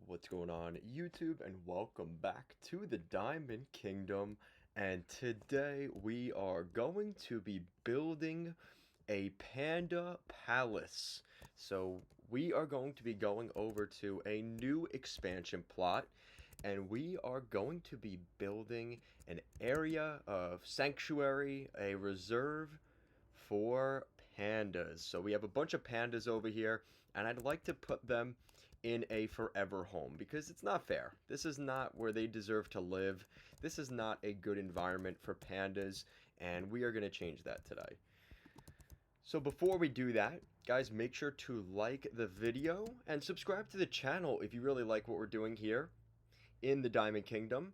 What's going on, YouTube, and welcome back to the Diamond Kingdom. And today we are going to be building a panda palace. So we are going to be going over to a new expansion plot, and we are going to be building an area of sanctuary, a reserve for pandas. So we have a bunch of pandas over here, and I'd like to put them in a forever home because it's not fair. This is not where they deserve to live. This is not a good environment for pandas, and we are going to change that today. So before we do that, guys, make sure to like the video and subscribe to the channel if you really like what we're doing here in the Diamond Kingdom.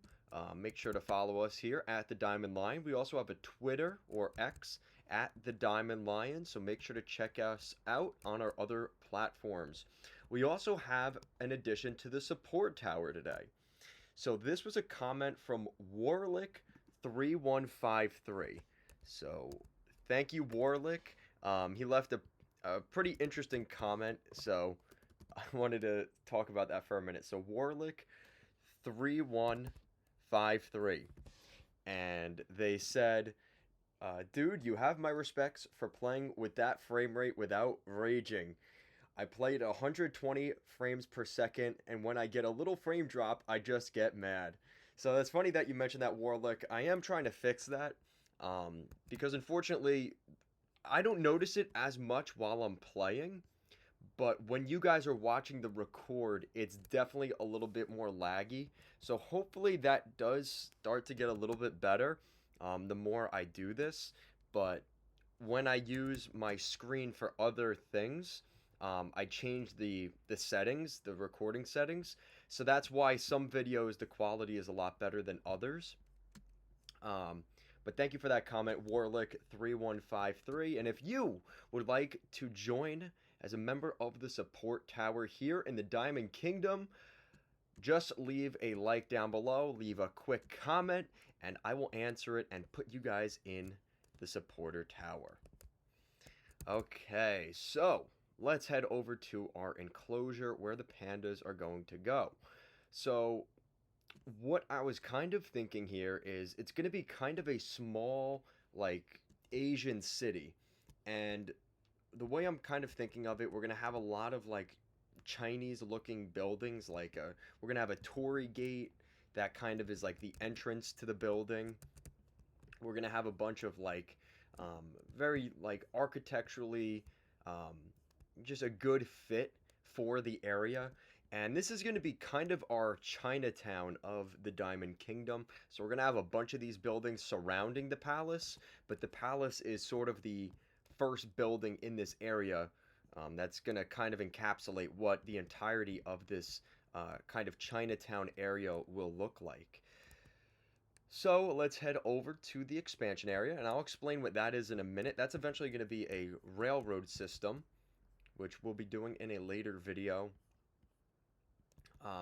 Make sure to follow us here at the Diamond Lion. We also have a Twitter or X at the Diamond Lion, so make sure to check us out on our other platforms. We also have an addition to the support tower today. So this was a comment from Warlick3153. So thank you, Warlick. He left a pretty interesting comment, so I wanted to talk about that for a minute. So Warlick3153, and they said, dude, you have my respects for playing with that frame rate without raging. I played 120 frames per second, and when I get a little frame drop, I just get mad. So it's funny that you mentioned that, Warlick. I am trying to fix that, because unfortunately, I don't notice it as much while I'm playing, but when you guys are watching the record, it's definitely a little bit more laggy. So hopefully that does start to get a little bit better the more I do this. But when I use my screen for other things, I change the settings, the recording settings. So that's why some videos, the quality is a lot better than others. But thank you for that comment, Warlick3153. And if you would like to join as a member of the support tower here in the Diamond Kingdom, just leave a like down below, leave a quick comment, and I will answer it and put you guys in the supporter tower. Okay, so let's head over to our enclosure where the pandas are going to go. So what I was kind of thinking here is it's going to be kind of a small, like, Asian city. And the way I'm kind of thinking of it, we're going to have a lot of, like, Chinese looking buildings. Like, we're going to have a Torii gate that kind of is like the entrance to the building. We're going to have a bunch of, like, very, like, architecturally, just a good fit for the area. And this is going to be kind of our Chinatown of the Diamond Kingdom. So we're going to have a bunch of these buildings surrounding the palace, but the palace is sort of the first building in this area that's going to kind of encapsulate what the entirety of this kind of Chinatown area will look like. So let's head over to the expansion area, and I'll explain what that is in a minute. That's eventually going to be a railroad system, which we'll be doing in a later video.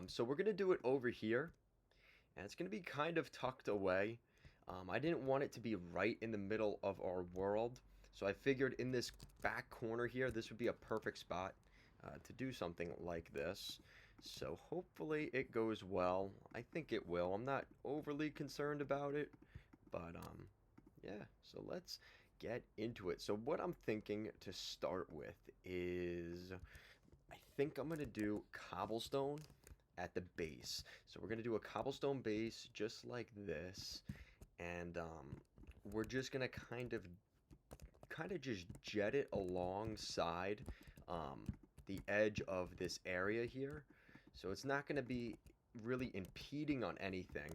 So we're going to do it over here, and it's going to be kind of tucked away. I didn't want it to be right in the middle of our world, so I figured in this back corner here, this would be a perfect spot to do something like this. So hopefully it goes well. I think it will. I'm not overly concerned about it, but yeah, so let's get into it. So what I'm thinking to start with is I think I'm going to do cobblestone at the base. So we're going to do a cobblestone base just like this, and we're just going to kind of just jet it alongside the edge of this area here. So it's not going to be really impeding on anything,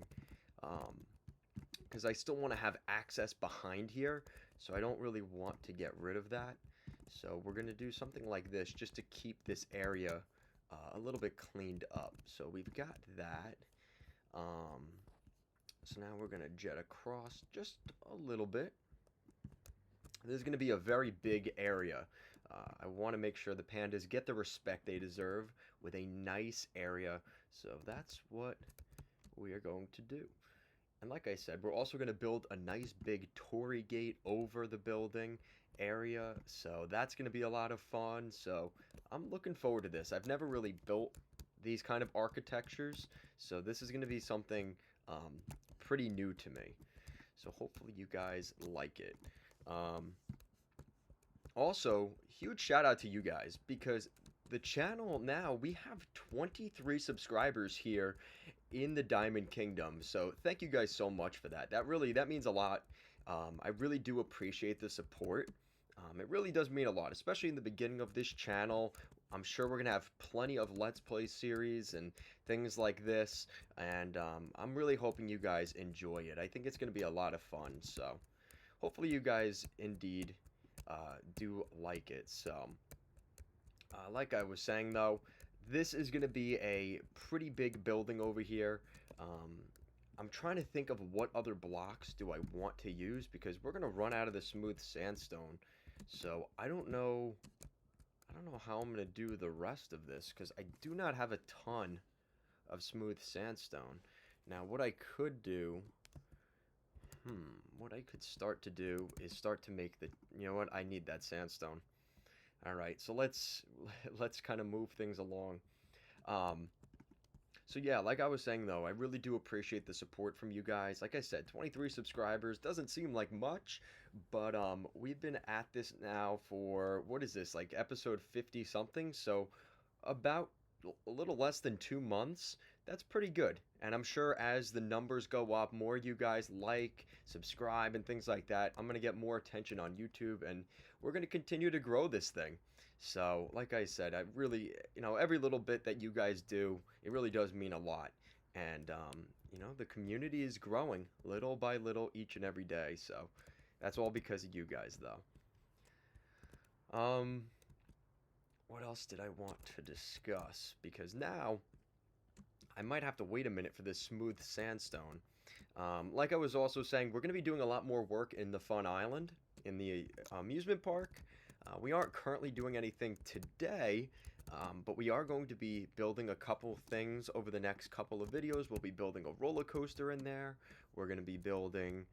because I still want to have access behind here, so I don't really want to get rid of that. So we're going to do something like this just to keep this area a little bit cleaned up. So we've got that. So now we're going to jet across just a little bit. This is going to be a very big area. I want to make sure the pandas get the respect they deserve with a nice area. So that's what we are going to do. And like I said, we're also going to build a nice big Torii gate over the building area. So that's going to be a lot of fun. So I'm looking forward to this. I've never really built these kind of architectures. So this is going to be something pretty new to me. So hopefully you guys like it. Also, huge shout out to you guys because the channel now we have 23 subscribers here in the Diamond Kingdom. So thank you guys so much for that. That means a lot. I really do appreciate the support. It really does mean a lot, especially in the beginning of this channel. I'm sure we're gonna have plenty of Let's Play series and things like this, and I'm really hoping you guys enjoy it. I think it's gonna be a lot of fun. So hopefully you guys indeed do like it. So like I was saying though, this is going to be a pretty big building over here. I'm trying to think of what other blocks do I want to use because we're going to run out of the smooth sandstone. So I don't know how I'm going to do the rest of this because I do not have a ton of smooth sandstone. Now what I could do, what I could start to do is start to make the, you know what, I need that sandstone. All right, so let's kind of move things along. So yeah, like I was saying though, I really do appreciate the support from you guys. Like I said, 23 subscribers doesn't seem like much, but we've been at this now for what is this, like episode 50 something? So about a little less than 2 months. That's pretty good. And I'm sure as the numbers go up, more you guys like, subscribe, and things like that, I'm going to get more attention on YouTube, and we're going to continue to grow this thing. So, like I said, I really, every little bit that you guys do, it really does mean a lot. And, the community is growing little by little each and every day. So, that's all because of you guys, though. What else did I want to discuss? Because now I might have to wait a minute for this smooth sandstone. Like I was also saying, we're going to be doing a lot more work in the Fun Island, in the amusement park. We aren't currently doing anything today, but we are going to be building a couple things over the next couple of videos. We'll be building a roller coaster in there. We're going to be building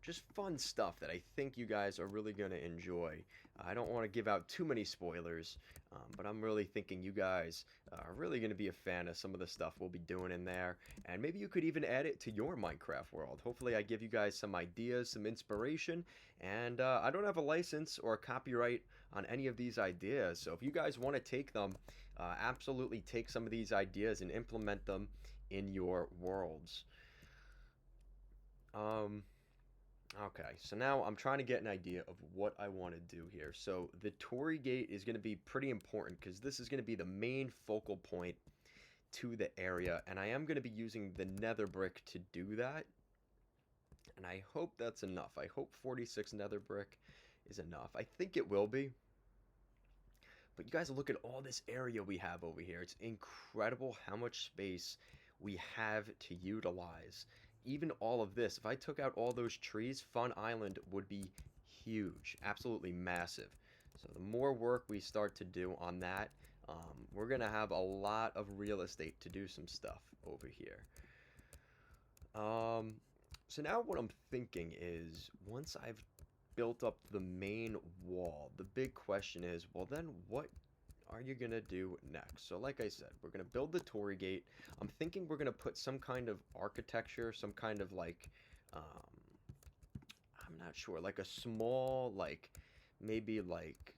just fun stuff that I think you guys are really going to enjoy. I don't want to give out too many spoilers, but I'm really thinking you guys are really going to be a fan of some of the stuff we'll be doing in there, and maybe you could even add it to your Minecraft world. Hopefully I give you guys some ideas, some inspiration, and I don't have a license or a copyright on any of these ideas, so if you guys want to take them, absolutely take some of these ideas and implement them in your worlds. Okay, so now I'm trying to get an idea of what I want to do here. So the Torii Gate is going to be pretty important because this is going to be the main focal point to the area, and I am going to be using the nether brick to do that. And I hope that's enough. I hope 46 nether brick is enough. I think it will be. But you guys look at all this area we have over here. It's incredible how much space we have to utilize. Even all of this, if I took out all those trees, Fun Island would be huge, absolutely massive. So the more work we start to do on that, we're going to have a lot of real estate to do some stuff over here. So now what I'm thinking is, once I've built up the main wall, the big question is, well then what are you gonna do next? So like I said, we're gonna build the Torii Gate. I'm thinking we're gonna put some kind of architecture, some kind of like I'm not sure, like a small, like maybe like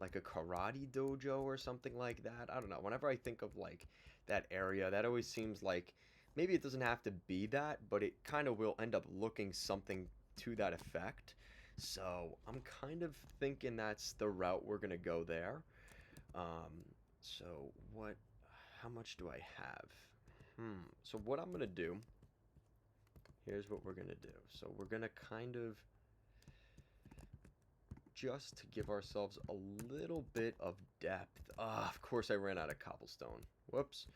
a karate dojo or something like that. I don't know. Whenever I think of like that area, that always seems like maybe it doesn't have to be that, but it kind of will end up looking something to that effect. So I'm kind of thinking that's the route we're gonna go there. So how much do I have? So what I'm gonna do, here's what we're gonna do. So we're gonna kind of, just to give ourselves a little bit of depth. Of course I ran out of cobblestone. Whoops.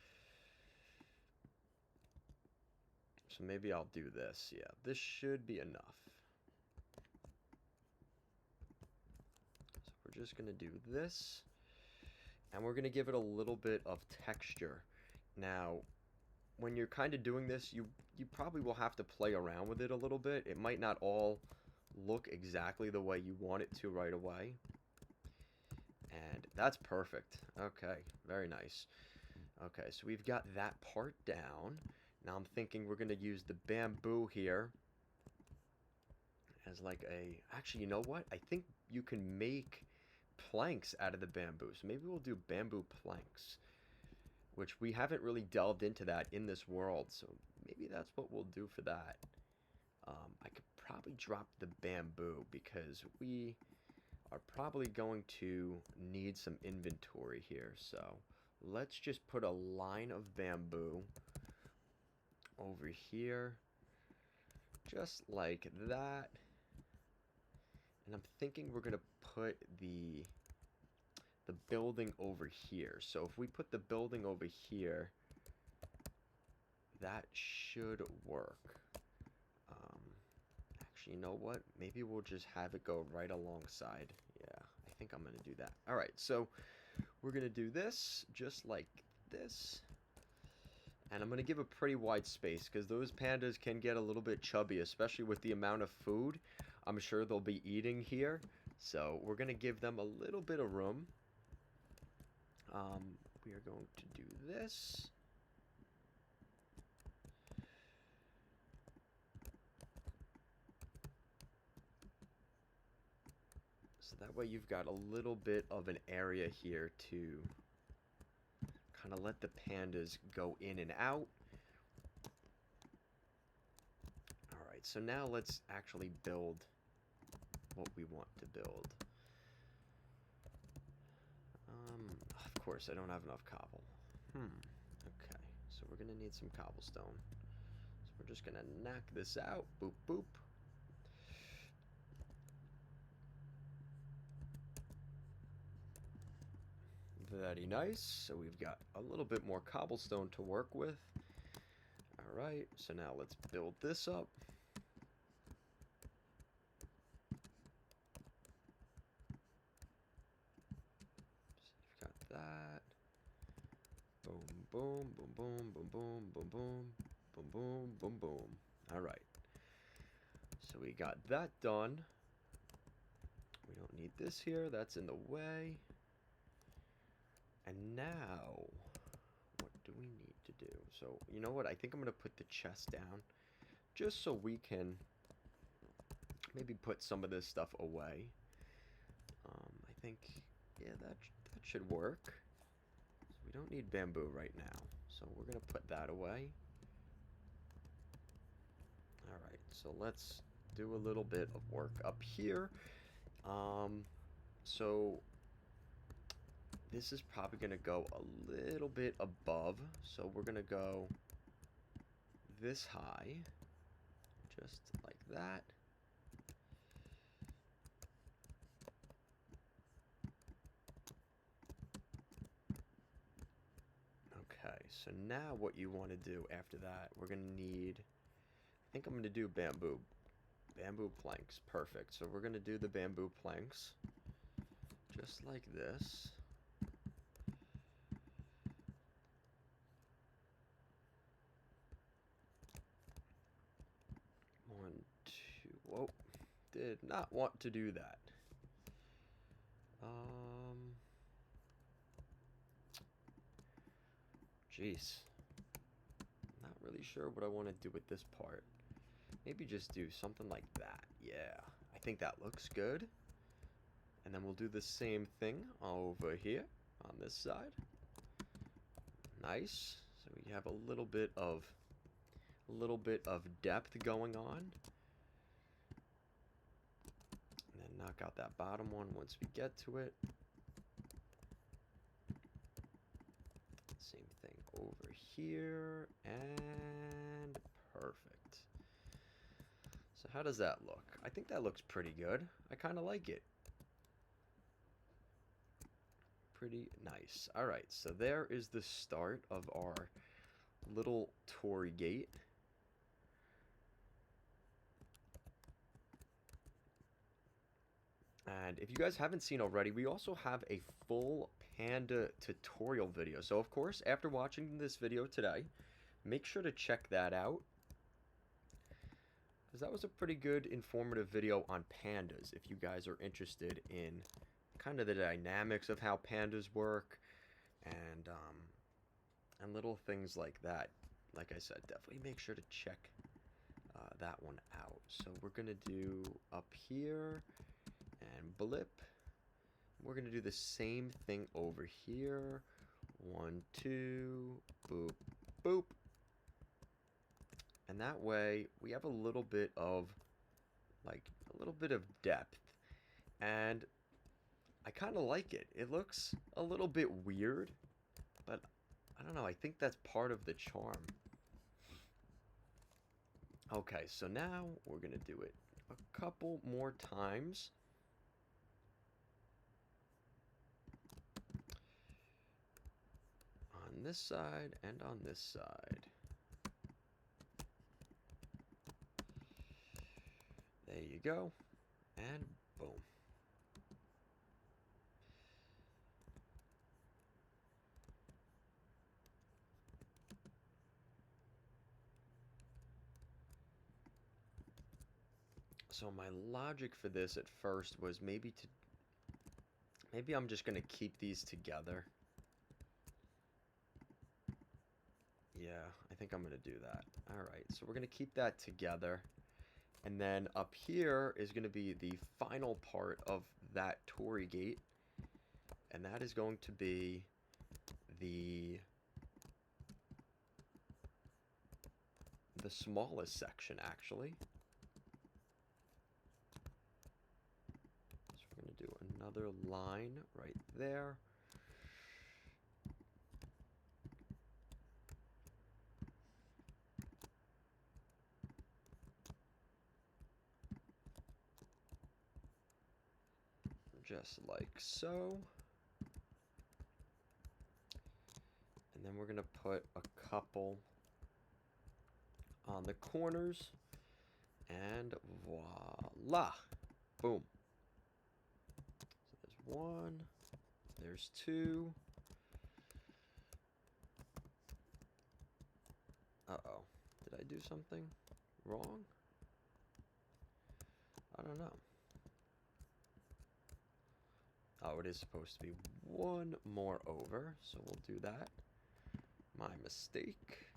So maybe I'll do this. Yeah, this should be enough. We're just going to do this, and we're going to give it a little bit of texture. Now, when you're kind of doing this, you probably will have to play around with it a little bit. It might not all look exactly the way you want it to right away. And that's perfect. Okay, very nice. Okay, so we've got that part down. Now I'm thinking we're going to use the bamboo here as like a... Actually, you know what? I think you can make planks out of the bamboo. So maybe we'll do bamboo planks, which we haven't really delved into that in this world. So maybe that's what we'll do for that. I could probably drop the bamboo because we are probably going to need some inventory here. So let's just put a line of bamboo over here, just like that. And I'm thinking we're gonna put the building over here. So if we put the building over here, that should work. Actually, you know what? Maybe we'll just have it go right alongside. Yeah, I think I'm gonna do that. All right, so we're gonna do this just like this. And I'm going to give a pretty wide space because those pandas can get a little bit chubby, especially with the amount of food I'm sure they'll be eating here. So we're going to give them a little bit of room. We are going to do this. So that way you've got a little bit of an area here to kind of let the pandas go in and out. Alright, so now let's actually build what we want to build. Of course, I don't have enough cobble. Okay, so we're going to need some cobblestone. So we're just going to knock this out. Boop, boop. Very nice. So we've got a little bit more cobblestone to work with. Alright, so now let's build this up. So you've got that. Boom, boom, boom, boom, boom, boom, boom, boom, boom, boom, boom, boom. Alright. So we got that done. We don't need this here. That's in the way. And now, what do we need to do? So, you know what? I think I'm going to put the chest down just so we can maybe put some of this stuff away. I think, yeah, that should work. So we don't need bamboo right now. So we're going to put that away. Alright, so let's do a little bit of work up here. So this is probably going to go a little bit above. So we're going to go this high, just like that. Okay, so now what you want to do after that, we're going to need, I think I'm going to do bamboo planks. Perfect. So we're going to do the bamboo planks just like this. One, two. Whoa. Did not want to do that. Jeez. Not really sure what I want to do with this part. Maybe just do something like that. Yeah. I think that looks good. And then we'll do the same thing over here on this side. Nice. So we have a little bit of depth going on. And then knock out that bottom one once we get to it. Same thing over here, and perfect. So how does that look? I think that looks pretty good. I kind of like it. Pretty nice. Alright, so there is the start of our little torii gate. And if you guys haven't seen already, we also have a full Panda tutorial video. So of course, after watching this video today, make sure to check that out, because that was a pretty good informative video on pandas if you guys are interested in kind of the dynamics of how pandas work, and little things like that. Like I said, definitely make sure to check that one out. So we're gonna do up here and blip. We're gonna do the same thing over here. 1, 2, boop, boop. And that way we have a little bit of depth. And I kind of like it. It looks a little bit weird, but I don't know. I think that's part of the charm. Okay, so now we're going to do it a couple more times. On this side and on this side. There you go. And boom. So my logic for this at first was maybe I'm just going to keep these together. Yeah, I think I'm going to do that. All right, so we're going to keep that together. And then up here is going to be the final part of that Torii gate. And that is going to be the smallest section, actually. So we're going to do another line right there. Just like so. And then we're going to put a couple on the corners. And voila. Boom. So there's 1. There's 2. Uh-oh. Did I do something wrong? I don't know. Oh, it is supposed to be 1 more over, so we'll do that. My mistake.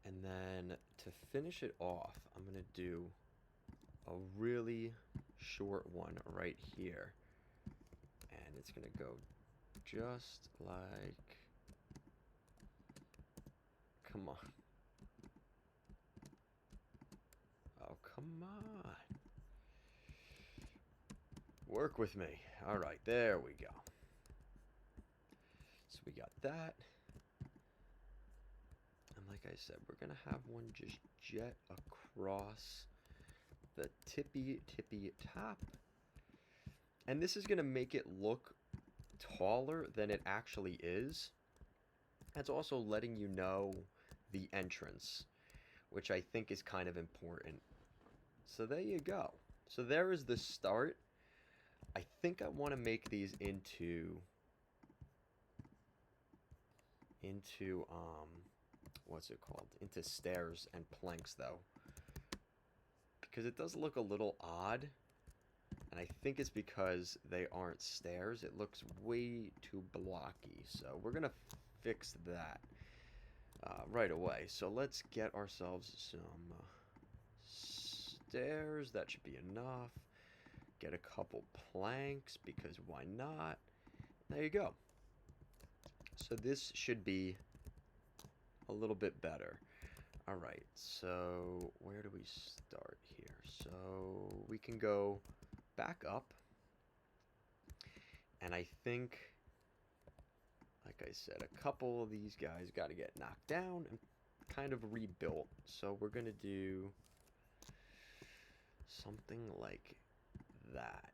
And then to finish it off, I'm going to do a really short one right here. And it's going to go just like... Come on. Oh, come on. Work with me. All right, there we go. So we got that. And like I said, we're going to have one just jet across the tippy top. And this is going to make it look taller than it actually is. That's also letting you know the entrance, which I think is kind of important. So there you go. So there is the start. I think I want to make these into what's it called? Into stairs and planks though. Because it does look a little odd. And I think it's because they aren't stairs. It looks way too blocky. So we're going to fix that right away. So let's get ourselves some stairs. That should be enough. Get a couple planks because why not? There you go. So this should be a little bit better. All right, so where do we start here? So we can go back up. And I think, like I said, a couple of these guys got to get knocked down and kind of rebuilt. So we're going to do something like that.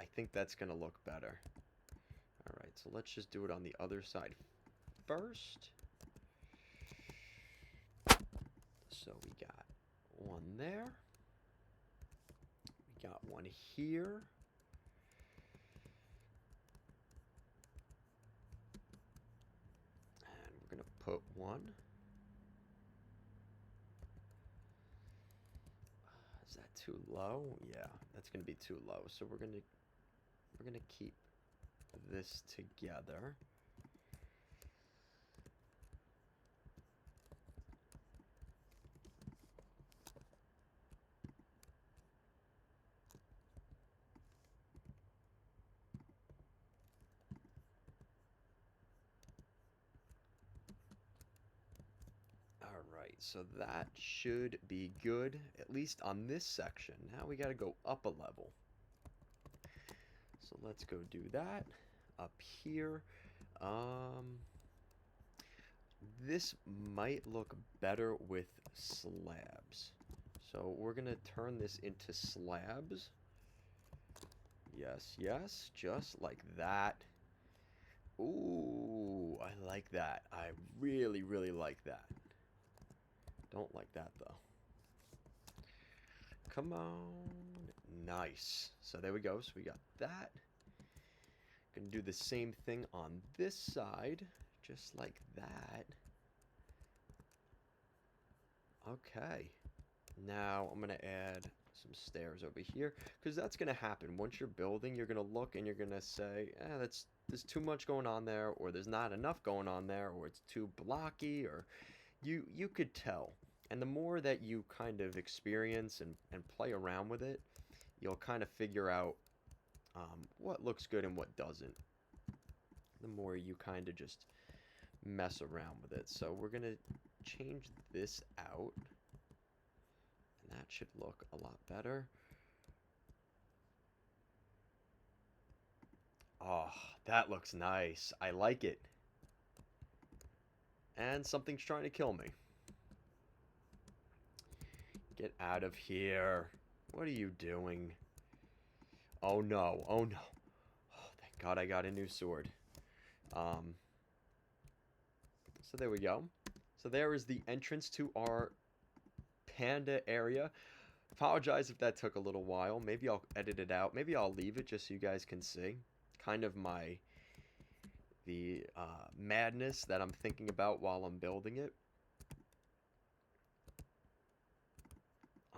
I think that's going to look better. All right, so let's just do it on the other side first. So we got one there. We got one here. And we're going to put one too low? Yeah, that's gonna be too low. So we're gonna keep this together. Alright, so that should be good, at least on this section. Now we gotta go up a level. So let's go do that. Up here. This might look better with slabs. So we're gonna turn this into slabs. Yes, yes, just like that. Ooh, I like that. I really, really like that. Don't like that, though. Come on. Nice. So there we go. So we got that. Gonna do the same thing on this side. Just like that. Okay. Now I'm going to add some stairs over here. Because that's going to happen. Once you're building, you're going to look and you're going to say, there's too much going on there. Or there's not enough going on there. Or it's too blocky. Or you could tell. And the more that you kind of experience and play around with it, you'll kind of figure out what looks good and what doesn't. The more you kind of just mess around with it. So we're going to change this out. And that should look a lot better. Oh, that looks nice. I like it. And something's trying to kill me. Get out of here. What are you doing? Oh no, oh no. Oh, thank God I got a new sword. So there we go. So there is the entrance to our Panda area. Apologize if that took a little while. Maybe I'll edit it out. Maybe I'll leave it just so you guys can see. Kind of the madness that I'm thinking about while I'm building it.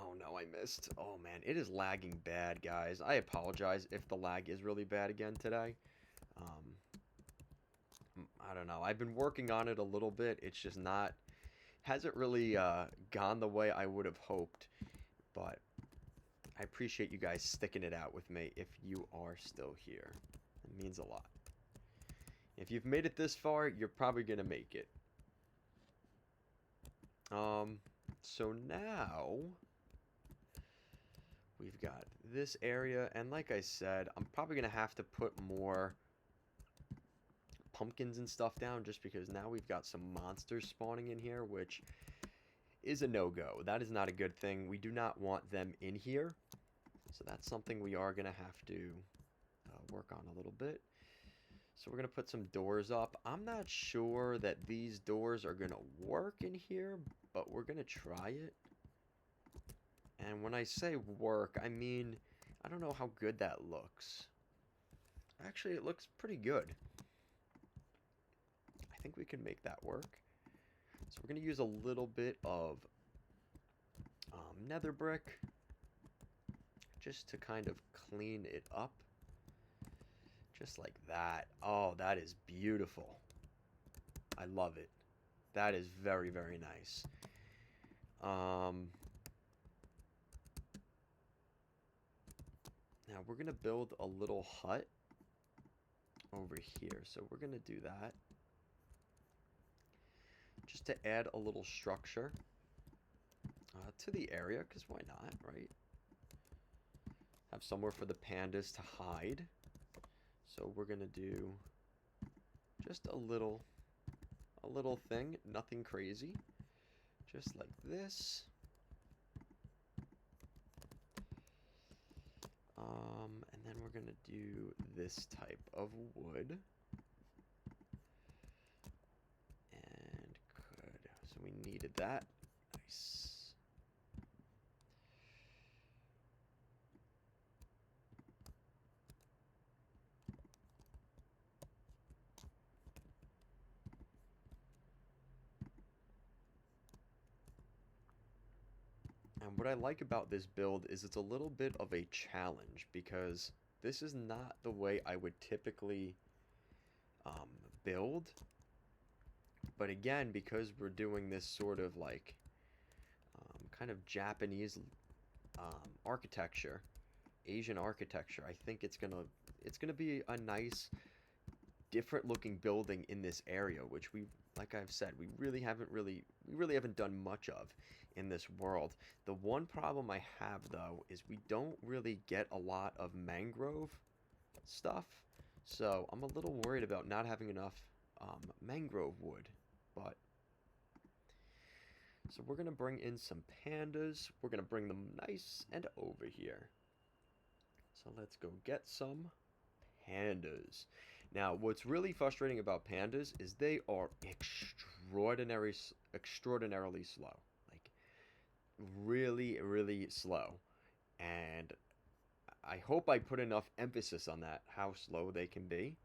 Oh no, I missed. Oh man, it is lagging bad, guys. I apologize if the lag is really bad again today. I don't know. I've been working on it a little bit. It's just not... hasn't really gone the way I would have hoped. But I appreciate you guys sticking it out with me if you are still here. It means a lot. If you've made it this far, you're probably going to make it. So now... we've got this area. And like I said, I'm probably going to have to put more pumpkins and stuff down just because now we've got some monsters spawning in here, which is a no-go. That is not a good thing. We do not want them in here. So that's something we are going to have to work on a little bit. So we're going to put some doors up. I'm not sure that these doors are going to work in here, but we're going to try it. And when I say work, I mean, I don't know how good that looks. Actually, it looks pretty good. I think we can make that work. So we're going to use a little bit of nether brick just to kind of clean it up. Just like that. Oh, that is beautiful. I love it. That is very, very nice. Now we're going to build a little hut over here. So we're going to do that. Just to add a little structure to the area, because why not, right? Have somewhere for the pandas to hide. So we're going to do just a little thing, nothing crazy. Just like this. And then we're going to do this type of wood. And good. So we needed that. Nice. And what I like about this build is it's a little bit of a challenge because this is not the way I would typically um, build. But again, because we're doing this sort of like kind of Japanese architecture, Asian architecture, I think it's gonna be a nice, different looking building in this area, which like I've said, we really haven't done much of in this world. The one problem I have though is we don't really get a lot of mangrove stuff, so I'm a little worried about not having enough mangrove wood. But so we're gonna bring in some pandas. We're gonna bring them nice and over here. So let's go get some pandas. Now, what's really frustrating about pandas is they are extraordinarily slow. Like, really, really slow. And I hope I put enough emphasis on that, how slow they can be.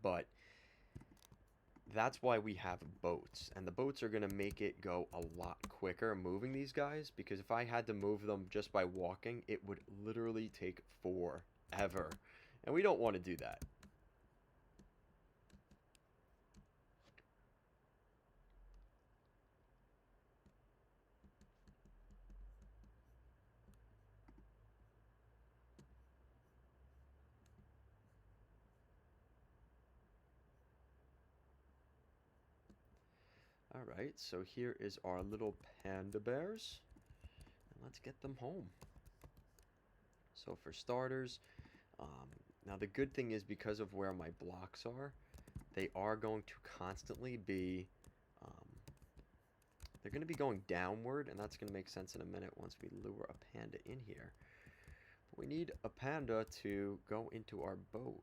But that's why we have boats. And the boats are going to make it go a lot quicker moving these guys. Because if I had to move them just by walking, it would literally take forever. And we don't want to do that. Alright, so here is our little panda bears. And let's get them home. So for starters, now the good thing is because of where my blocks are, they are going to constantly be, they're going to be going downward, and that's going to make sense in a minute once we lure a panda in here. But we need a panda to go into our boat.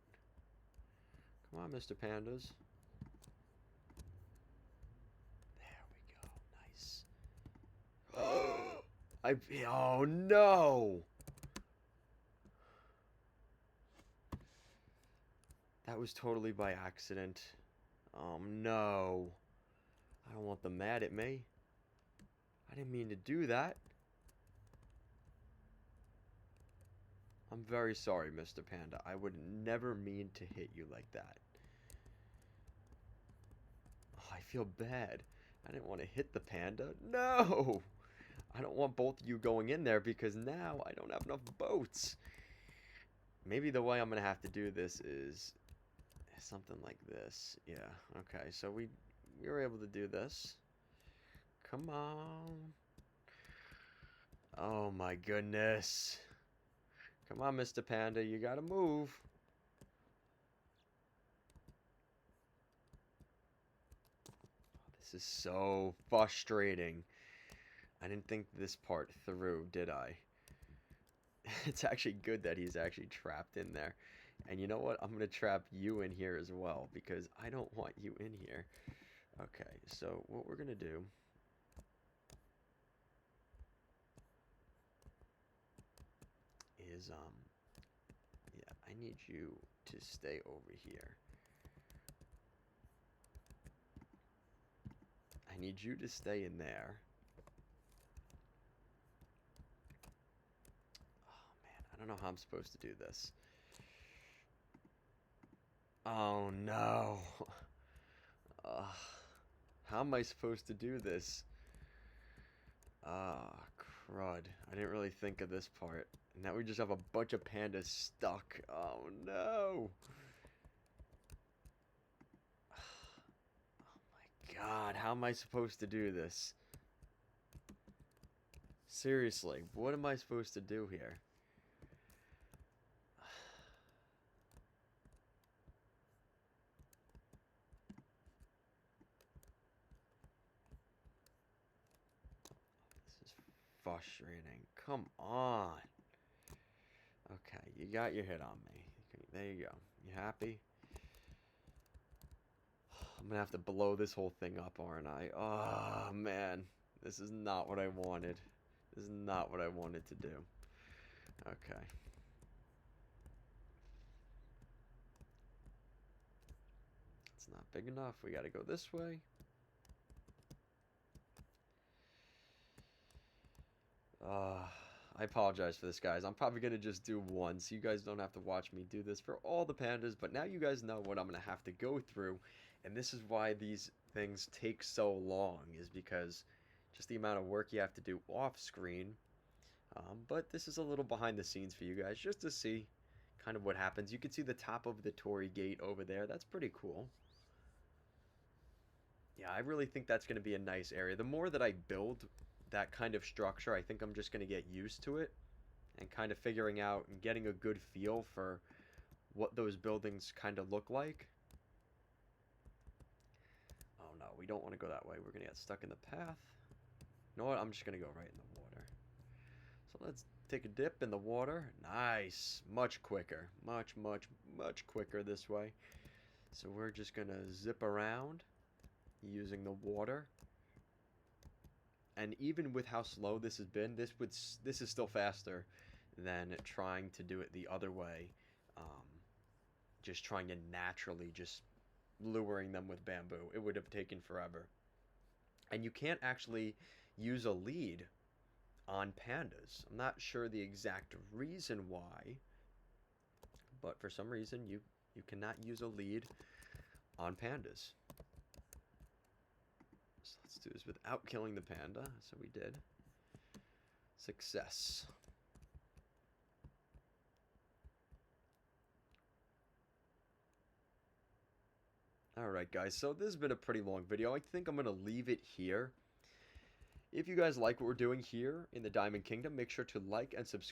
Come on, Mr. Pandas. There we go. Nice. Oh no! That was totally by accident. Oh no. I don't want them mad at me. I didn't mean to do that. I'm very sorry, Mr. Panda. I would never mean to hit you like that. Oh, I feel bad. I didn't want to hit the panda. No! I don't want both of you going in there because now I don't have enough boats. Maybe the way I'm going to have to do this is something like this. Yeah, okay. So we were able to do this. Come on. Oh my goodness. Come on, Mr. Panda, you gotta move. This is so frustrating. I didn't think this part through, did I? It's actually good that he's actually trapped in there. And you know what? I'm gonna trap you in here as well because I don't want you in here. Okay, so what we're gonna do is, yeah, I need you to stay over here. I need you to stay in there. Oh man, I don't know how I'm supposed to do this. Oh no. How am I supposed to do this? Ah, crud. I didn't really think of this part. Now we just have a bunch of pandas stuck. Oh no. Oh my god, how am I supposed to do this? Seriously, what am I supposed to do here? This is frustrating. Come on. Okay, you got your hit on me. There you go. You happy? I'm gonna have to blow this whole thing up, aren't I? Oh, man. This is not what I wanted. This is not what I wanted to do. Okay. It's not big enough. We gotta go this way. Uh, I apologize for this, guys. I'm probably going to just do one, so you guys don't have to watch me do this for all the pandas, but now you guys know what I'm going to have to go through, and this is why these things take so long, is because just the amount of work you have to do off screen. But this is a little behind the scenes for you guys, just to see kind of what happens. You can see the top of the Torii Gate over there. That's pretty cool. Yeah, I really think that's going to be a nice area. The more that I build that kind of structure, I think I'm just going to get used to it and kind of figuring out and getting a good feel for what those buildings kind of look like. Oh no, we don't want to go that way. We're going to get stuck in the path. You know what? I'm just going to go right in the water. So let's take a dip in the water. Nice. Much quicker. Much, much, much quicker this way. So we're just going to zip around using the water. And even with how slow this has been, this is still faster than trying to do it the other way. Just trying to naturally just luring them with bamboo. It would have taken forever. And you can't actually use a lead on pandas. I'm not sure the exact reason why, but for some reason you cannot use a lead on pandas. So let's do this without killing the panda. So we did. Success. Alright guys, so this has been a pretty long video. I think I'm going to leave it here. If you guys like what we're doing here in the Diamond Kingdom, make sure to like and subscribe.